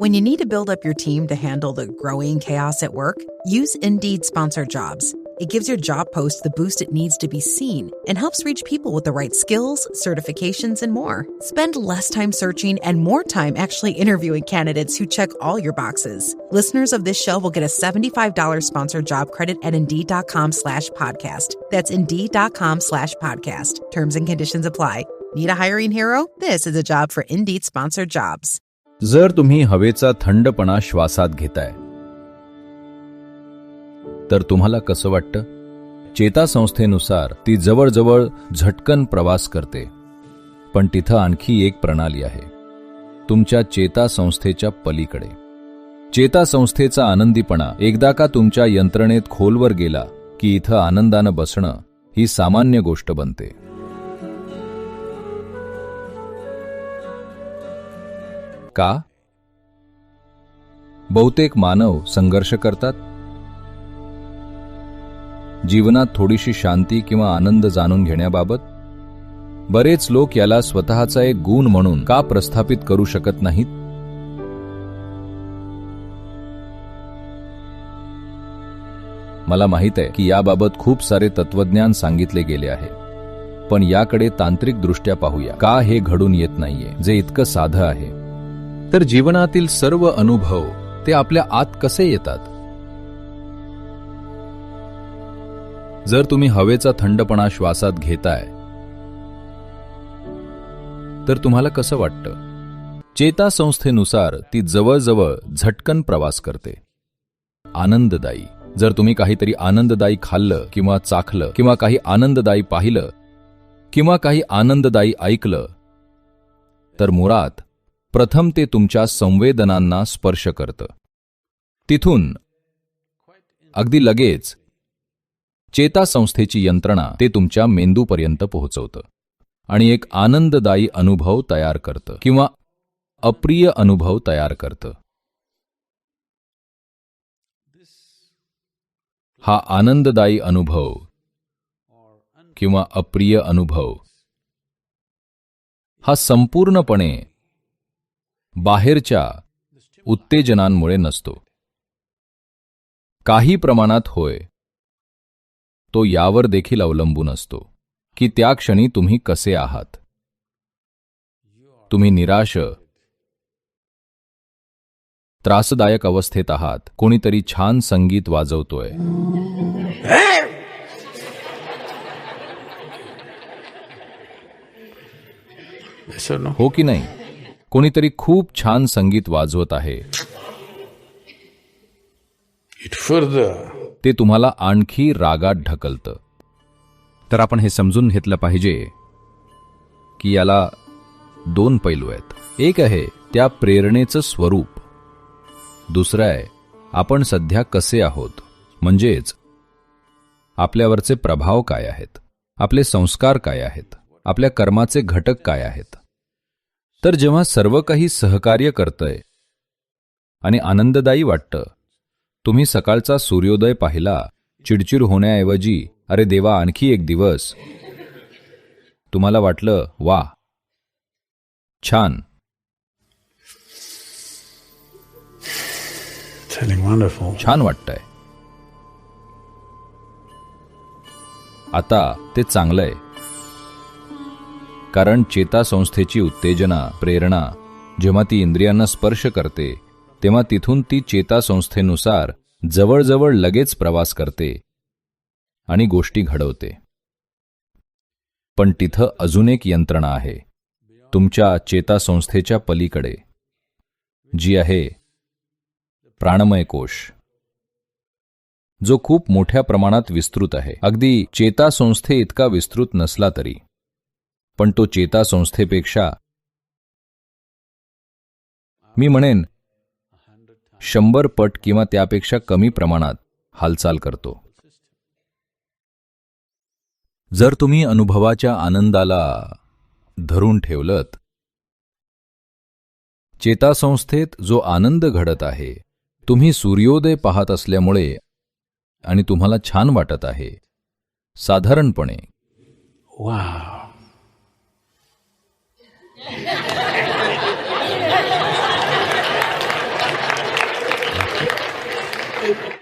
When you need to build up your team to handle the growing chaos at work, use Indeed Sponsored Jobs. It gives your job post the boost it needs to be seen and helps reach people with the right skills, certifications, and more. Spend less time searching and more time actually interviewing candidates who check all your boxes. Listeners of this show will get a $75 sponsored job credit at Indeed.com/podcast. That's Indeed.com/podcast. Terms and conditions apply. Need a hiring hero? This is a job for Indeed Sponsored Jobs. जर तुम्ही हवेचा थंडपणा श्वासात घेताय तर तुम्हाला कसं वाटतं? चेतासंस्थेनुसार ती जवळजवळ झटकन प्रवास करते. पण तिथं आणखी एक प्रणाली आहे, तुमच्या चेतासंस्थेच्या पलीकडे. चेतासंस्थेचा आनंदीपणा एकदा का तुमच्या यंत्रणेत खोलवर गेला की इथं आनंदानं बसणं ही सामान्य गोष्ट बनते. का? बहुतेक मानव संघर्ष करतात. जीवनात थोडीशी शांती किंवा आनंद जाणून घेण्याबाबत. बरेच लोक याला स्वतःचा एक गुण म्हणून का प्रस्थापित करू शकत नाहीत? मला माहित आहे की याबाबत खूप सारे तत्वज्ञान सांगितले गेले आहे, पण याकडे तांत्रिकदृष्ट्या पाहूया. का हे घडून येत नाहीये जे इतकं साधं आहे? तर जीवनातील सर्व अनुभव ते आपल्या आत कसे येतात? जर तुम्ही हवेचा थंडपणा श्वासात घेताय तर तुम्हाला कसं वाटतं? चेतासंस्थेनुसार ती जवळजवळ झटकन प्रवास करते. आनंददायी. जर तुम्ही काहीतरी आनंददायी खाल्लं किंवा चाखलं किंवा काही आनंददायी पाहिलं किंवा काही आनंददायी ऐकलं तर मुळात प्रथम ते तुमच्या संवेदनांना स्पर्श करतं. तिथून अगदी लगेच चेतासंस्थेची यंत्रणा ते तुमच्या मेंदूपर्यंत पोहोचवतं आणि एक आनंददायी अनुभव तयार करतं किंवा अप्रिय अनुभव तयार करतं. हा आनंददायी अनुभव किंवा अप्रिय अनुभव हा संपूर्णपणे बाहेरच्या उत्तेजनांमुळे नसतो. काही प्रमाणात होय, तो यावर देखील अवलंबून असतो की त्या क्षणी तुम्ही कसे आहात. तुम्ही निराश, त्रासदायक अवस्थेत आहात, कोणीतरी छान संगीत वाजवतोय, हो की नाही? कोणीतरी खूप छान संगीत वाजवत आहे, ते तुम्हाला आणखी रागात ढकलतं. तर आपण हे समजून घेतलं पाहिजे की याला दोन पैलू आहेत. एक आहे त्या प्रेरणेचं स्वरूप, दुसरं आहे आपण सध्या कसे आहोत, म्हणजेच आपल्यावरचे प्रभाव काय आहेत, आपले संस्कार काय आहेत, आपल्या कर्माचे घटक काय आहेत. तर जेव्हा सर्व काही सहकार्य करतंय आणि आनंददायी वाटतं, तुम्ही सकाळचा सूर्योदय पाहिला, चिडचिड होण्याऐवजी अरे देवा आणखी एक दिवस, तुम्हाला वाटलं वा छान. छान वाटतंय, आता ते चांगलंय. कारण चेतासंस्थेची उत्तेजना, प्रेरणा जेव्हा ती इंद्रियांना स्पर्श करते तेव्हा तिथून ती चेतासंस्थेनुसार जवळजवळ लगेच प्रवास करते आणि गोष्टी घडवते. पण तिथं अजून एक यंत्रणा आहे तुमच्या चेतासंस्थेच्या पलीकडे, जी आहे प्राणमय कोश, जो खूप मोठ्या प्रमाणात विस्तृत आहे. अगदी चेतासंस्थे इतका विस्तृत नसला तरी, पण तो चेतासंस्थेपेक्षा मी म्हणेन 100 पट किंवा त्यापेक्षा कमी प्रमाणात हालचाल करतो. जर तुम्ही अनुभवाच्या आनंदाला धरून ठेवलत, चेतासंस्थेत जो आनंद घडत आहे, तुम्ही सूर्योदय पाहत असल्यामुळे आणि तुम्हाला छान वाटत आहे, साधारणपणे वाव,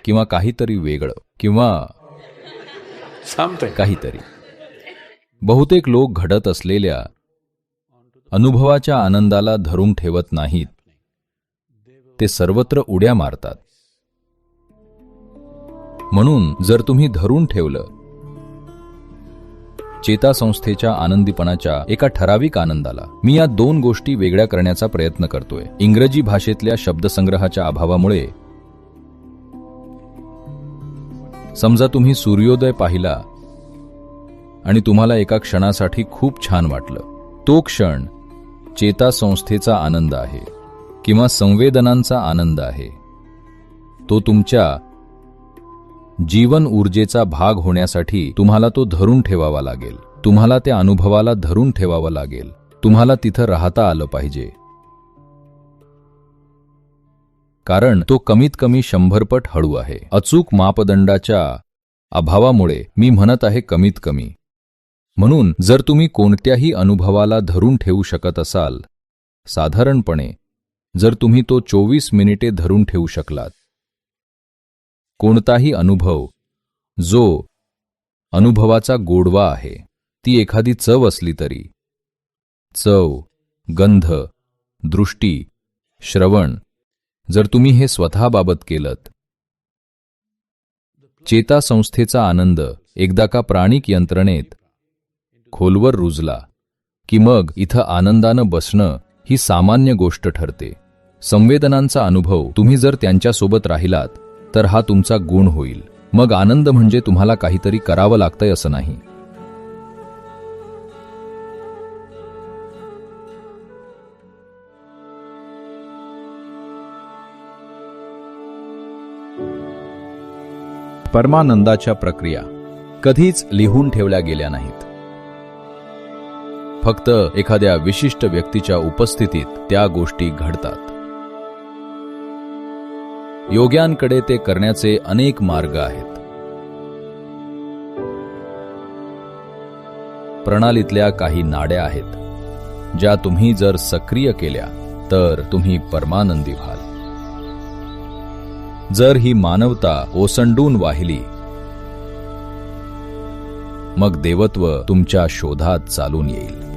किंवा काहीतरी वेगळं किंवा Something. काहीतरी. बहुतेक लोक घडत असलेल्या अनुभवाच्या आनंदाला धरून ठेवत नाहीत, ते सर्वत्र उड्या मारतात. म्हणून जर तुम्ही धरून ठेवलं चेतासंस्थेच्या आनंदीपणाच्या एका ठराविक आनंदाला, मी या दोन गोष्टी वेगळ्या करण्याचा प्रयत्न करतोय. इंग्रजी भाषेतल्या शब्दसंग्रहाच्या अभावामुळे समजा तुम्ही सूर्योदय पाहिला आणि तुम्हाला एका क्षणासाठी खूप छान वाटलं. तो क्षण चेतासंस्थेचा आनंद आहे किंवा संवेदनांचा आनंद आहे. तो तुमच्या जीवन ऊर्जेचा भाग होण्यासाठी तुम्हाला तो धरून ठेवावा लागेल. तुम्हाला त्या अनुभवाला धरून ठेवावं लागेल. तुम्हाला तिथं राहता आलं पाहिजे, कारण तो कमीत कमी 100 पट हळू आहे. अचूक मापदंडाच्या अभावामुळे मी म्हणत आहे कमीत कमी. म्हणून जर तुम्ही कोणत्याही अनुभवाला धरून ठेवू शकत असाल, साधारणपणे जर तुम्ही तो 24 मिनिटे धरून ठेवू शकलात, कोणताही अनुभव जो अनुभवाचा गोडवा आहे, ती एखादी चव असली तरी, चव, गंध, दृष्टी, श्रवण, जर तुम्ही हे स्वतःबाबत केलंत, चेतासंस्थेचा आनंद एकदा का प्राणिक यंत्रणेत खोलवर रुजला की मग इथं आनंदानं बसणं ही सामान्य गोष्ट ठरते. संवेदनांचा अनुभव तुम्ही जर त्यांच्यासोबत राहिलात तर हा तुमचा गुण होईल. मग आनंद म्हणजे तुम्हाला काहीतरी करावं लागतंय असं नाही. परमानंदाच्या प्रक्रिया कधीच लिहून ठेवल्या गेल्या नाहीत. फक्त एखाद्या विशिष्ट व्यक्तीच्या उपस्थितीत त्या गोष्टी घडतात. योग्यांकडे ते करण्याचे अनेक मार्ग आहेत. प्रणालीतल्या काही नाड्या आहेत ज्या तुम्ही जर सक्रिय केल्या तर तुम्ही परमानंदी व्हाल. जर ही मानवता ओसंडून वाहिली, मग देवत्व तुमच्या शोधात चालून येईल.